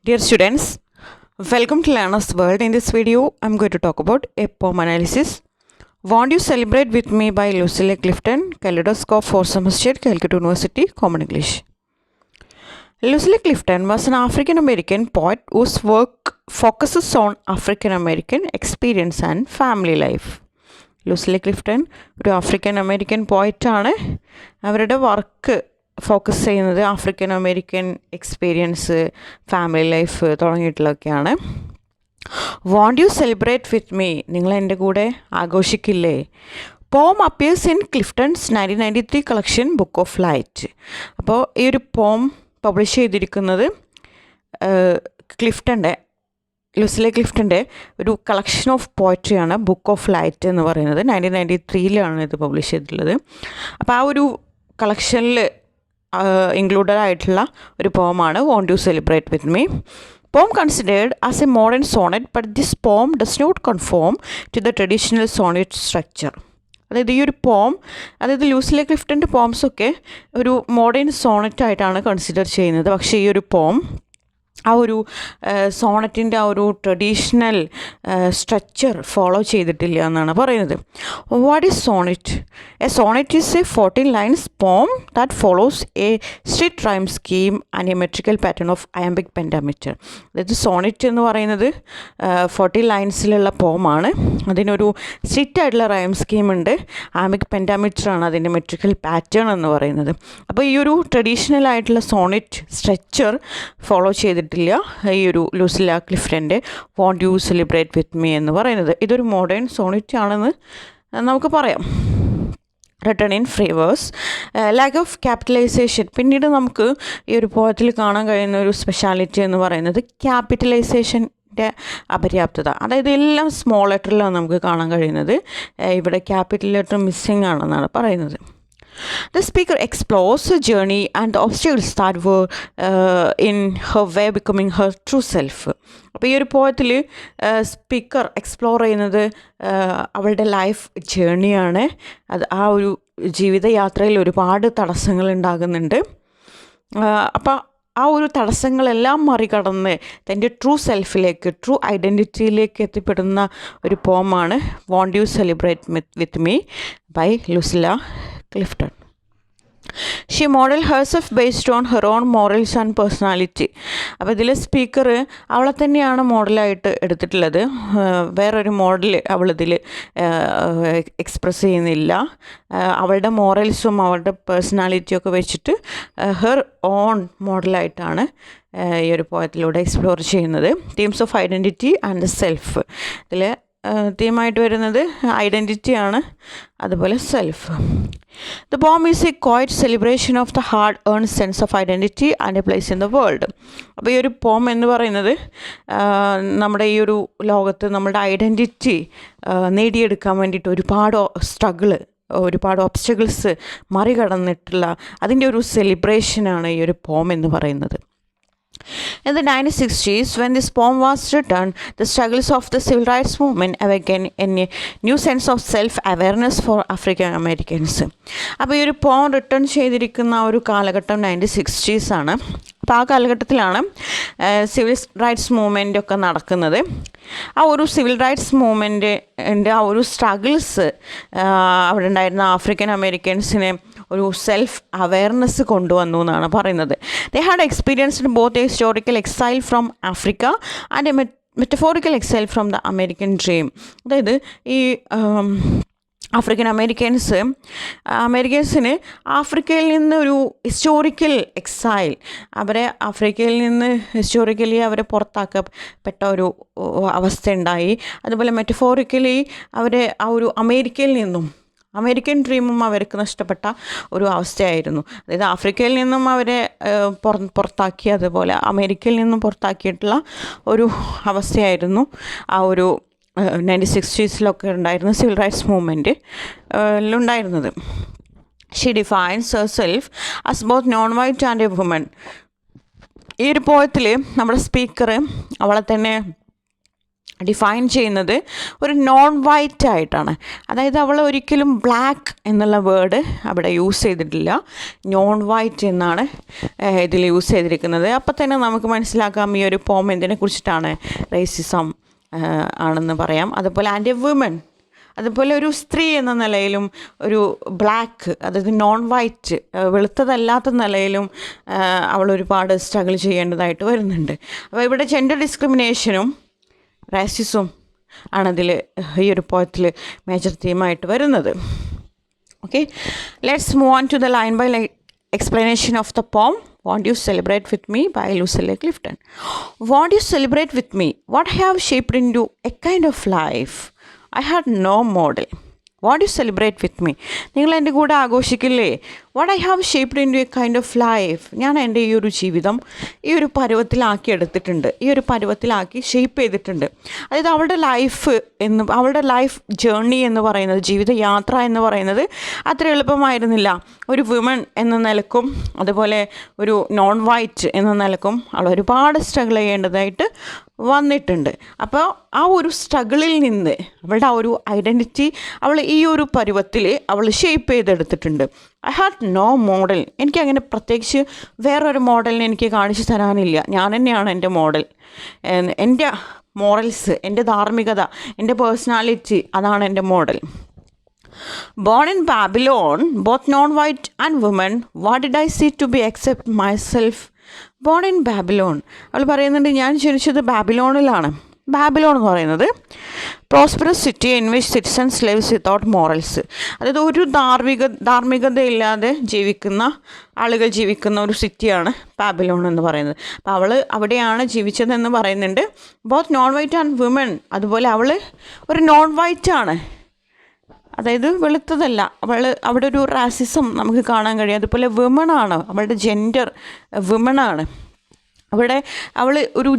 Dear students, welcome to Learner's World. In this video, I'm going to talk about a poem analysis. Won't You Celebrate With Me by Lucilla Clifton, Kaleidoscope 4th semester, Calcutta University, Common English. Lucilla Clifton was an African American poet whose work focuses on African American experience and family life. Lucille Clifton ഒരു African American പോയറ്റാണ്. അവരുടെ work focus ചെയ്യുന്നത് African American experience, family life തുടങ്ങിയിട്ടുള്ളതൊക്കെയാണ്. Won't you celebrate with me, നിങ്ങൾ എൻ്റെ കൂടെ ആഘോഷിക്കില്ലേ? Poem appears in Clifton's 1993 collection book of light. അപ്പോൾ ഈ ഒരു പോം പബ്ലിഷ് ചെയ്തിരിക്കുന്നത് ലൂസില ക്ലിഫ്റ്റൻ്റെ ഒരു കളക്ഷൻ ഓഫ് പോയട്രിയാണ് ബുക്ക് ഓഫ് ലൈറ്റ് എന്ന് പറയുന്നത്. 1993 ഇത് പബ്ലിഷ് ചെയ്തിട്ടുള്ളത്. അപ്പോൾ ആ ഒരു കളക്ഷനിൽ ഇൻക്ലൂഡഡ് ആയിട്ടുള്ള ഒരു പോമാണ് won't you celebrate with me. Poem considered as a modern sonnet, but this poem does not conform to the traditional sonnet structure. അതായത് ഈ ഒരു പോം, അതായത് ലൂസില ക്ലിഫ്റ്റൻ്റെ പോംസൊക്കെ ഒരു മോഡേൺ സോണറ്റ് ആയിട്ടാണ് കൺസിഡർ ചെയ്യുന്നത്. പക്ഷേ ഈ ഒരു പോം ആ ഒരു സോണറ്റിൻ്റെ ആ ഒരു ട്രഡീഷണൽ സ്ട്രക്ചർ ഫോളോ ചെയ്തിട്ടില്ല എന്നാണ് പറയുന്നത്. What is sonnet? A sonnet is a 14 lines poem that follows a strict rhyme scheme and a metrical pattern of iambic pentameter. അതായത് സോണറ്റ് എന്ന് പറയുന്നത് 40 linesലുള്ള പോമാണ്. അതിനൊരു സ്ട്രിക്റ്റ് ആയിട്ടുള്ള റൈം സ്കീമുണ്ട്. അയാംബിക് പെൻഡാമീറ്ററാണ് അതിൻ്റെ മെട്രിക്കൽ പാറ്റേൺ എന്ന് പറയുന്നത്. അപ്പോൾ ഈ ഒരു ട്രഡീഷണൽ ആയിട്ടുള്ള സോണറ്റ് സ്ട്രക്ചർ ഫോളോ ചെയ്തിട്ട് ഈ ഒരു ലൂസില ക്ലിഫ്റ്റൻ്റെ won't you celebrate with me എന്ന് പറയുന്നത് ഇതൊരു മോഡേൺ സോണറ്റ് ആണെന്ന് നമുക്ക് പറയാം. Written in free verse, lack of capitalization. പിന്നീട് നമുക്ക് ഈ ഒരു പോയത്തിൽ കാണാൻ കഴിയുന്ന ഒരു സ്പെഷ്യാലിറ്റി എന്ന് പറയുന്നത് ക്യാപിറ്റലൈസേഷൻ്റെ അപര്യാപ്തത. അതായത് എല്ലാം സ്മോൾ ലെറ്ററിലാണ് നമുക്ക് കാണാൻ കഴിയുന്നത്. ഇവിടെ ക്യാപിറ്റൽ ലെറ്റർ മിസ്സിംഗ് ആണെന്നാണ് പറയുന്നത്. The speaker explores her journey and the obstacles that were in her way becoming her true self. അപ്പോൾ ഈ ഒരു പോയത്തിൽ സ്പീക്കർ എക്സ്പ്ലോർ ചെയ്യുന്നത് അവളുടെ ലൈഫ് ജേണിയാണ്. അത് ആ ഒരു ജീവിതയാത്രയിൽ ഒരുപാട് തടസ്സങ്ങൾ ഉണ്ടാകുന്നുണ്ട്. അപ്പോൾ ആ ഒരു തടസ്സങ്ങളെല്ലാം മറികടന്ന് തൻ്റെ ട്രൂ സെൽഫിലേക്ക്, ട്രൂ ഐഡൻറ്റിറ്റിയിലേക്ക് എത്തിപ്പെടുന്ന ഒരു പോമാണ് won't you celebrate with me by Lucille Clifton. She modeled herself based on her own morals and personality. അപ്പോൾ ഇതിൽ സ്പീക്കർ അവളെ തന്നെയാണ് മോഡലായിട്ട് എടുത്തിട്ടുള്ളത്. വേറൊരു മോഡൽ അവളിതിൽ എക്സ്പ്രസ് ചെയ്യുന്നില്ല. അവളുടെ മോറൽസും അവളുടെ പേഴ്സണാലിറ്റിയൊക്കെ വെച്ചിട്ട് ഹെർ ഓൺ മോഡലായിട്ടാണ് ഈ ഒരു പോയത്തിലൂടെ എക്സ്പ്ലോർ ചെയ്യുന്നത്. Themes of identity and self. ഇതിൽ തീമായിട്ട് വരുന്നത് ഐഡൻറ്റിറ്റിയാണ്, അതുപോലെ self. The poem is A quiet celebration of the hard earn sense of identity and A place in the world. അപ്പോൾ ഈ ഒരു പോം എന്ന് പറയുന്നത് നമ്മുടെ ഈ ഒരു ലോകത്ത് നമ്മുടെ ഐഡൻറ്റിറ്റി നേടിയെടുക്കാൻ വേണ്ടിയിട്ട് ഒരുപാട് ഒരുപാട് ഒബ്സ്റ്റക്കിൾസ് മറികടന്നിട്ടുള്ള അതിൻ്റെ ഒരു സെലിബ്രേഷനാണ് ഈ ഒരു പോം എന്ന് പറയുന്നത്. In the 1960s, when this poem was written, the struggles of the civil rights movement awakened a new sense of self-awareness for African Americans. അപ്പോൾ ഈ ഒരു പോം റിട്ടേൺ ചെയ്തിരിക്കുന്ന ഒരു കാലഘട്ടം 1960s ആണ്. അപ്പോൾ ആ കാലഘട്ടത്തിലാണ് സിവിൽ റൈറ്റ്സ് മൂവ്മെൻ്റൊക്കെ നടക്കുന്നത്. ആ ഒരു സിവിൽ റൈറ്റ്സ് മൂവ്മെൻറ്റിൻ്റെ ആ ഒരു സ്ട്രഗിൾസ് അവിടെ ഉണ്ടായിരുന്ന ആഫ്രിക്കൻ അമേരിക്കൻസിനെ ഒരു സെൽഫ് അവെയർനെസ് കൊണ്ടുവന്നു എന്നാണ് പറയുന്നത്. They had experienced both A historical exile from Africa and A metaphorical exile from the American dream. അതായത് ഈ ആഫ്രിക്കൻ അമേരിക്കൻസിന് ആഫ്രിക്കയിൽ നിന്ന് ഒരു ഹിസ്റ്റോറിക്കൽ എക്സൈൽ, അവരെ ആഫ്രിക്കയിൽ നിന്ന് ഹിസ്റ്റോറിക്കലി അവരെ പുറത്താക്കപ്പെട്ട ഒരു അവസ്ഥയുണ്ടായി. അതുപോലെ മെറ്റഫോറിക്കലി അവരെ ആ ഒരു അമേരിക്കൻ ഡ്രീമും അവർക്ക് നഷ്ടപ്പെട്ട ഒരു അവസ്ഥയായിരുന്നു. അതായത് ആഫ്രിക്കയിൽ നിന്നും അവരെ പുറത്താക്കി, അതുപോലെ അമേരിക്കയിൽ നിന്നും പുറത്താക്കിയിട്ടുള്ള ഒരു അവസ്ഥയായിരുന്നു ആ ഒരു 1960s ഉണ്ടായിരുന്ന സിവിൽ റൈറ്റ്സ് മൂവ്മെൻറ്റ് ഉണ്ടായിരുന്നത്. She defines herself as both non white and A woman. ഈ ഒരു പോയത്തിൽ നമ്മുടെ സ്പീക്കർ അവളെ തന്നെ ഡിഫൈൻ ചെയ്യുന്നത് ഒരു നോൺ വൈറ്റ് ആയിട്ടാണ്. അതായത് അവൾ ഒരിക്കലും ബ്ലാക്ക് എന്നുള്ള വേർഡ് അവിടെ യൂസ് ചെയ്തിട്ടില്ല, നോൺ വൈറ്റ് എന്നാണ് ഇതിൽ യൂസ് ചെയ്തിരിക്കുന്നത്. അപ്പോൾ തന്നെ നമുക്ക് മനസ്സിലാക്കാം ഈ ഒരു പോം എന്തിനെ കുറിച്ചിട്ടാണ്, റേസിസം ആണെന്ന് പറയാം. അതുപോലെ ആൻഡ് എ വുമൻ, അതുപോലെ ഒരു സ്ത്രീ എന്ന നിലയിലും ഒരു ബ്ലാക്ക്, അതായത് നോൺ വൈറ്റ്, വെളുത്തതല്ലാത്ത നിലയിലും അവൾ ഒരുപാട് സ്ട്രഗിൾ ചെയ്യേണ്ടതായിട്ട് വരുന്നുണ്ട്. അപ്പോൾ ഇവിടെ ജെൻഡർ ഡിസ്ക്രിമിനേഷനും റാസിസും ആണതിൽ ഈ ഒരു പോയത്തിൽ മേജർ തീമായിട്ട് വരുന്നത്. Okay, let's move on to the line by line explanation of the poem "Won't You Celebrate With Me" by Lucille Clifton. Won't you celebrate with me what I have shaped into a kind of life I had no model. Won't you celebrate with me? നിങ്ങൾ എൻ്റെ കൂടെ ആഘോഷിക്കില്ലേ? What I have shaped into a kind of life. ഞാൻ എൻ്റെ ഈ ഒരു ജീവിതം ഈ ഒരു പരുവത്തിലാക്കി എടുത്തിട്ടുണ്ട്, ഈ ഒരു പരുവത്തിലാക്കി ഷേപ്പ് ചെയ്തിട്ടുണ്ട്. അതായത് അവളുടെ ലൈഫ് ജേർണി എന്ന് പറയുന്നത്, ജീവിതയാത്ര എന്ന് പറയുന്നത് അത്ര എളുപ്പമായിരുന്നില്ല. ഒരു വുമൺ എന്ന നിലക്കും അതുപോലെ ഒരു നോൺ വൈറ്റ് എന്ന നിലക്കും അവൾ ഒരുപാട് സ്ട്രഗിൾ ചെയ്യേണ്ടതായിട്ട് വന്നിട്ടുണ്ട്. അപ്പോൾ ആ ഒരു സ്ട്രഗിളിൽ നിന്ന് അവളുടെ ആ ഒരു ഐഡൻറ്റിറ്റി അവൾ ഈ ഒരു പരുവത്തിൽ അവൾ ഷേപ്പ് ചെയ്തെടുത്തിട്ടുണ്ട്. I had no model. എനിക്കങ്ങനെ പ്രത്യേകിച്ച് വേറൊരു മോഡലിനെ എനിക്ക് കാണിച്ചു തരാനില്ല. ഞാൻ തന്നെയാണ് എൻ്റെ മോഡൽ. എൻ്റെ മോറൽസ്, എൻ്റെ ധാർമ്മികത, എൻ്റെ പേഴ്സണാലിറ്റി, അതാണ് എൻ്റെ model. Born in Babylon, both non-white and women, what did I see to be except myself? Born in Babylon. അവൾ പറയുന്നുണ്ട്, ഞാൻ ജനിച്ചത് ബാബിലോണിലാണ്. ബാബിലോൺ എന്ന് പറയുന്നത് prosperous city in which citizens lives without morals. അതായത് ഒരു ധാർമ്മികതയില്ലാതെ ജീവിക്കുന്ന ആളുകൾ ജീവിക്കുന്ന ഒരു സിറ്റിയാണ് ബാബിലോൺ എന്ന് പറയുന്നത്. അപ്പോൾ അവൾ അവിടെയാണ് ജീവിച്ചതെന്ന് പറയുന്നുണ്ട്. Both non white and woman. അതുപോലെ അവൾ ഒരു നോൺ വൈറ്റ് ആണ്, അതായത് വെളുത്തതല്ല. അവിടെ ഒരു റാസിസം നമുക്ക് കാണാൻ കഴിയും. അതുപോലെ വുമണാണ്, അവളുടെ ജെൻഡർ വുമണാണ്. അവിടെ അവൾ ഒരു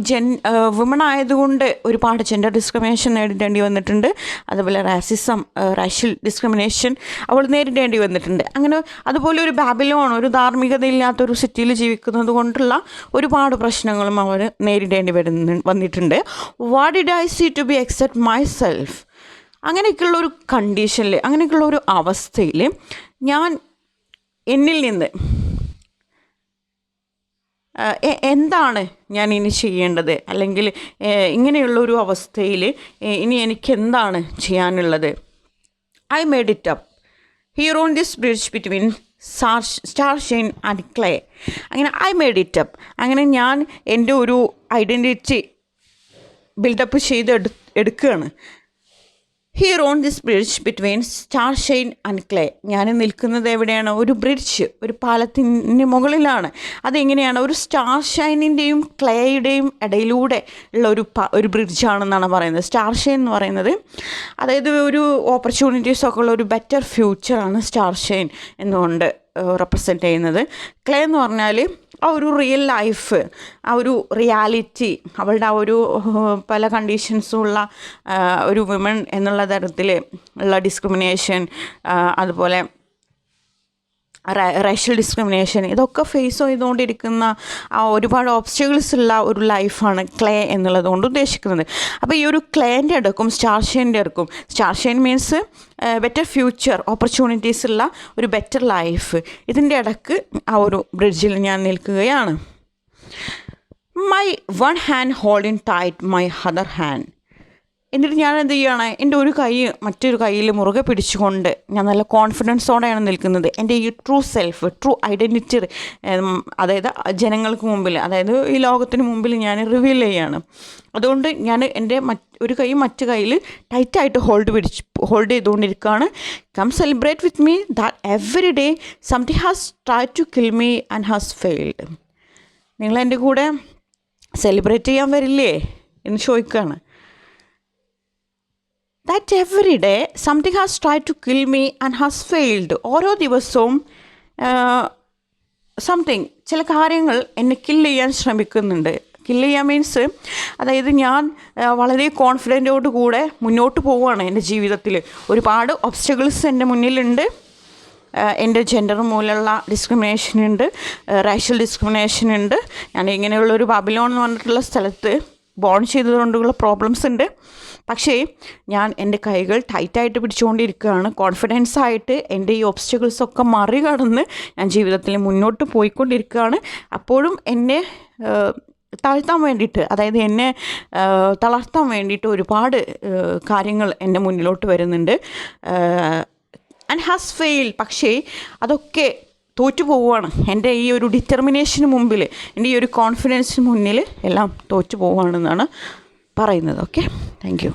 വുമൺ ആയതുകൊണ്ട് ഒരുപാട് ജെൻഡർ ഡിസ്ക്രിമിനേഷൻ നേരിടേണ്ടി വന്നിട്ടുണ്ട്. അതുപോലെ റാസിസം, റാഷ്യൽ ഡിസ്ക്രിമിനേഷൻ അവൾ നേരിടേണ്ടി വന്നിട്ടുണ്ട്. അങ്ങനെ അതുപോലെ ഒരു ബാബിലോൺ, ഒരു ധാർമ്മികതയില്ലാത്തൊരു സിറ്റിയിൽ ജീവിക്കുന്നത് കൊണ്ടുള്ള ഒരുപാട് പ്രശ്നങ്ങളും അവർ നേരിടേണ്ടി വന്നിട്ടുണ്ട്. What did I see to be except myself. അങ്ങനെയൊക്കെയുള്ളൊരു കണ്ടീഷനിൽ, അങ്ങനെയൊക്കെയുള്ളൊരു അവസ്ഥയിൽ ഞാൻ എന്നിൽ നിന്ന് എന്താണ് ഞാൻ ഇനി ചെയ്യേണ്ടത്, അല്ലെങ്കിൽ ഇങ്ങനെയുള്ളൊരു അവസ്ഥയിൽ ഇനി എനിക്ക് എന്താണ് ചെയ്യാനുള്ളത്. I made it up here on this bridge between star Shine and clay. അങ്ങനെ ഐ മേഡ് ഇറ്റ് അപ്പ്, അങ്ങനെ ഞാൻ എൻ്റെ ഒരു ഐഡൻറ്റിറ്റി ബിൽഡപ്പ് ചെയ്ത് എടുക്കുകയാണ്. Here on this bridge between star Shine and clay. ഞാൻ നിൽക്കുന്നത് എവിടെയാണ്? ഒരു ബ്രിഡ്ജ്, ഒരു പാലത്തിന് മുകളിലാണ്. അതെങ്ങനെയാണ്? ഒരു സ്റ്റാർ ഷൈനിൻ്റെയും ക്ലേയുടെയും ഇടയിലൂടെ ഉള്ള ഒരു ബ്രിഡ്ജാണെന്നാണ് പറയുന്നത്. സ്റ്റാർ ഷൈൻ എന്ന് പറയുന്നത് അതായത് ഒരു ഓപ്പർച്യൂണിറ്റീസൊക്കെ ഉള്ള ഒരു ബെറ്റർ ഫ്യൂച്ചറാണ് സ്റ്റാർ ഷൈൻ എന്നുകൊണ്ട് റെപ്രസെൻ്റ് ചെയ്യുന്നത്. ക്ലേ എന്ന് പറഞ്ഞാൽ ആ ഒരു റിയൽ ലൈഫ്, ആ ഒരു റിയാലിറ്റി, അവളുടെ ആ ഒരു പല കണ്ടീഷൻസും ഉള്ള ഒരു വിമൺ എന്നുള്ള തരത്തിൽ ഉള്ള ഡിസ്ക്രിമിനേഷൻ, അതുപോലെ റേഷ്യൽ ഡിസ്ക്രിമിനേഷൻ, ഇതൊക്കെ ഫേസ് ചെയ്തുകൊണ്ടിരിക്കുന്ന ഒരുപാട് ഓബ്സ്റ്റക്കിൾസ് ഉള്ള ഒരു ലൈഫാണ് ക്ലേ എന്നുള്ളത് കൊണ്ട് ഉദ്ദേശിക്കുന്നത്. അപ്പോൾ ഈ ഒരു ക്ലേൻ്റെ അടുക്കും സ്റ്റാർ ഷൈൻ്റെ അടുക്കും, star Shine means better future, opportunities ഉള്ള ഒരു ബെറ്റർ ലൈഫ്, ഇതിൻ്റെ ഇടയ്ക്ക് ആ ഒരു ബ്രിഡ്ജിൽ ഞാൻ നിൽക്കുകയാണ്. My one hand holding tight my other hand. എന്നിട്ട് ഞാൻ എന്ത് ചെയ്യുകയാണ്? എൻ്റെ ഒരു കൈ മറ്റൊരു കയ്യിൽ മുറുകെ പിടിച്ചുകൊണ്ട് ഞാൻ നല്ല കോൺഫിഡൻസോടെയാണ് നിൽക്കുന്നത്. എൻ്റെ ഈ ട്രൂ സെൽഫ്, ട്രൂ ഐഡൻറ്റിറ്റി, അതായത് ജനങ്ങൾക്ക് മുമ്പിൽ, അതായത് ഈ ലോകത്തിന് മുമ്പിൽ ഞാൻ റിവീൽ ചെയ്യുകയാണ്. അതുകൊണ്ട് ഞാൻ എൻ്റെ ഒരു കൈ മറ്റു കയ്യിൽ ടൈറ്റായിട്ട് ഹോൾഡ് ചെയ്തുകൊണ്ടിരിക്കുകയാണ്. Come celebrate with me that every day something has try to kill me and has failed. നിങ്ങളെൻ്റെ കൂടെ സെലിബ്രേറ്റ് ചെയ്യാൻ വരില്ലേ എന്ന് ചോദിക്കുകയാണ്. That every day something has try to kill me and has failed. ഓരോ ദിവസവും സംതിങ്, ചില കാര്യങ്ങൾ എന്നെ കില്ല് ചെയ്യാൻ ശ്രമിക്കുന്നുണ്ട്. കില്ല് ചെയ്യാൻ മീൻസ് അതായത് ഞാൻ വളരെ കോൺഫിഡൻറ്റോട് കൂടെ മുന്നോട്ട് പോവുകയാണ്. എൻ്റെ ജീവിതത്തിൽ ഒരുപാട് ഒബ്സ്റ്റക്കിൾസ് എൻ്റെ മുന്നിലുണ്ട്. എൻ്റെ ജെൻഡർ മൂലമുള്ള ഡിസ്ക്രിമിനേഷൻ ഉണ്ട്, റേഷ്യൽ ഡിസ്ക്രിമിനേഷൻ ഉണ്ട്. ഞാൻ ഇങ്ങനെയുള്ളൊരു ബാബിലോൺ എന്ന് പറഞ്ഞിട്ടുള്ള സ്ഥലത്ത് ബോൺ ചെയ്തതുകൊണ്ടുള്ള പ്രോബ്ലംസ് ഉണ്ട്. പക്ഷേ ഞാൻ എൻ്റെ കൈകൾ ടൈറ്റായിട്ട് പിടിച്ചുകൊണ്ടിരിക്കുകയാണ്. കോൺഫിഡൻസ് ആയിട്ട് എൻ്റെ ഈ ഒബ്സ്റ്റക്കിൾസൊക്കെ മറികടന്ന് ഞാൻ ജീവിതത്തിൽ മുന്നോട്ട് പോയിക്കൊണ്ടിരിക്കുകയാണ്. അപ്പോഴും എന്നെ താഴ്ത്താൻ വേണ്ടിയിട്ട്, അതായത് എന്നെ തളർത്താൻ വേണ്ടിയിട്ട് ഒരുപാട് കാര്യങ്ങൾ എൻ്റെ മുന്നിലോട്ട് വരുന്നുണ്ട്. And has fail. പക്ഷേ അതൊക്കെ തോറ്റു പോവുകയാണ്. എൻ്റെ ഈ ഒരു ഡിറ്റർമിനേഷന് മുമ്പിൽ, എൻ്റെ ഈ ഒരു കോൺഫിഡൻസിന് മുന്നിൽ എല്ലാം തോറ്റു പോവുകയാണെന്നാണ് പറയുന്നത്. Okay, thank you.